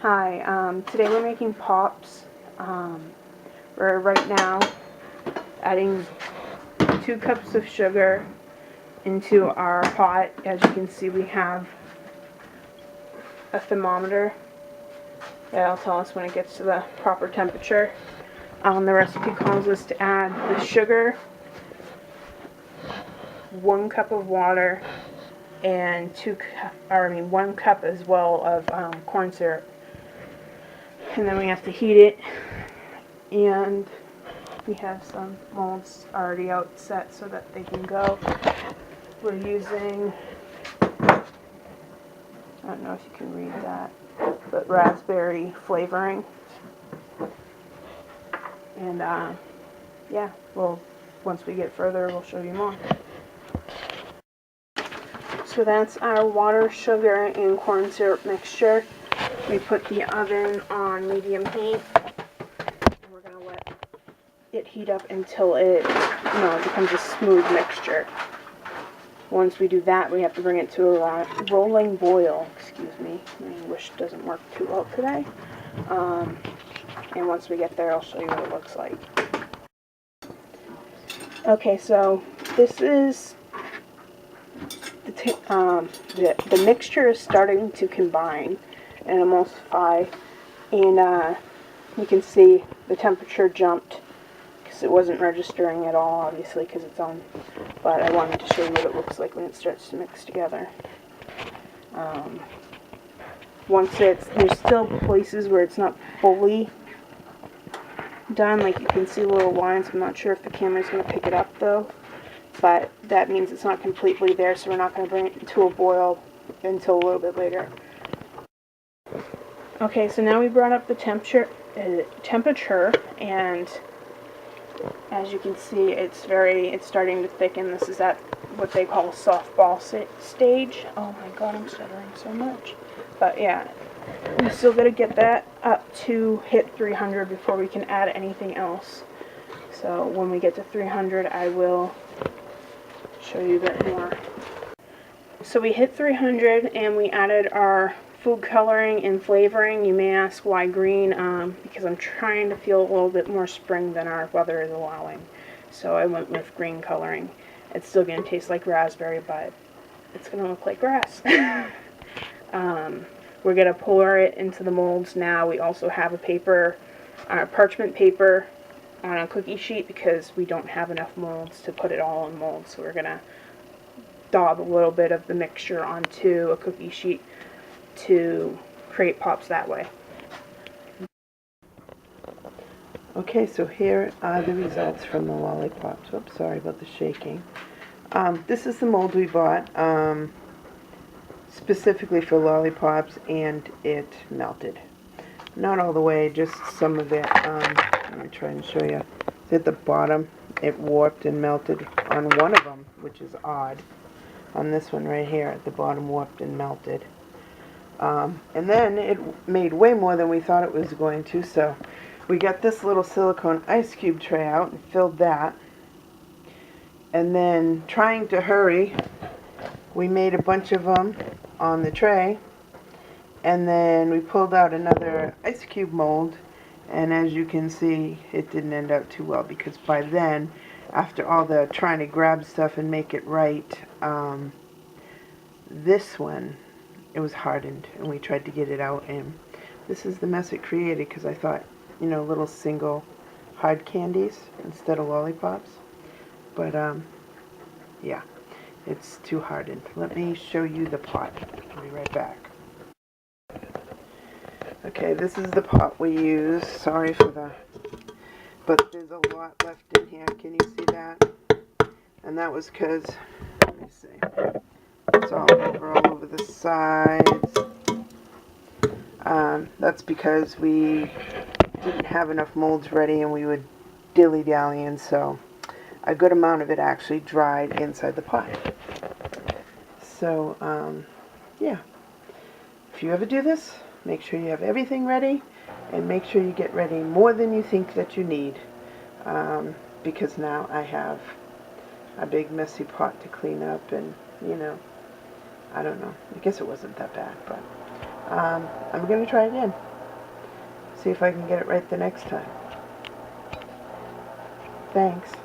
Hi, today we're making pops. We're right now adding 2 cups of sugar into our pot. As you can see, we have a thermometer that'll tell us when it gets to the proper temperature. The recipe calls us to add the sugar, 1 cup of water, and 1 cup as well of corn syrup. And then we have to heat it, and we have some molds already out set so that they can go. We're using, I don't know if you can read that, but raspberry flavoring. And yeah, well, once we get further, we'll show you more. So that's our water, sugar, and corn syrup mixture. We put the oven on medium heat, and we're going to let it heat up until it becomes a smooth mixture. Once we do that, we have to bring it to a rolling boil. Excuse me, my English doesn't work too well today. And once we get there, I'll show you what it looks like. Okay, so this is the mixture is starting to combine and emulsify, and you can see the temperature jumped because it wasn't registering at all, obviously, because it's on. But I wanted to show you what it looks like when it starts to mix together. There's still places where it's not fully done, like you can see little lines. I'm not sure if the camera's going to pick it up though, but that means it's not completely there, so we're not going to bring it to a boil until a little bit later. Okay, so now we brought up the temperature, and as you can see, it's starting to thicken. This is at what they call a softball stage. Oh my god, I'm stuttering so much. But yeah, we still got to get that up to hit 300 before we can add anything else. So when we get to 300, I will show you a bit more. So we hit 300 and we added our food coloring and flavoring. You may ask why green, because I'm trying to feel a little bit more spring than our weather is allowing. So I went with green coloring. It's still going to taste like raspberry, but it's going to look like grass. We're going to pour it into the molds now. We also have a parchment paper on a cookie sheet because we don't have enough molds to put it all in molds. So we're going to daub a little bit of the mixture onto a cookie sheet to create pops that way. Okay, so here are the results from the lollipops. Oops, sorry about the shaking. This is the mold we bought specifically for lollipops, and it melted. Not all the way, just some of it. Let me try and show you. It's at the bottom. It warped and melted on one of them, which is odd. On this one right here, at the bottom, warped and melted. And then it made way more than we thought it was going to, so we got this little silicone ice cube tray out and filled that. And then, trying to hurry, we made a bunch of them on the tray, and then we pulled out another ice cube mold, and as you can see, it didn't end up too well, because by then, after all the trying to grab stuff and make it right, this one, it was hardened, and we tried to get it out, and this is the mess it created, because I thought, little single hard candies instead of lollipops. But yeah, it's too hardened. Let me show you the pot. I'll be right back. Okay, this is the pot we use. Sorry for but there's a lot left in here. Can you see that? And that was because, let me see, it's all over the sides. That's because we didn't have enough molds ready and we would dilly-dallying, so a good amount of it actually dried inside the pot. So, yeah. If you ever do this, make sure you have everything ready, and make sure you get ready more than you think that you need, because now I have a big messy pot to clean up, and, I don't know. I guess it wasn't that bad, but I'm going to try again. See if I can get it right the next time. Thanks.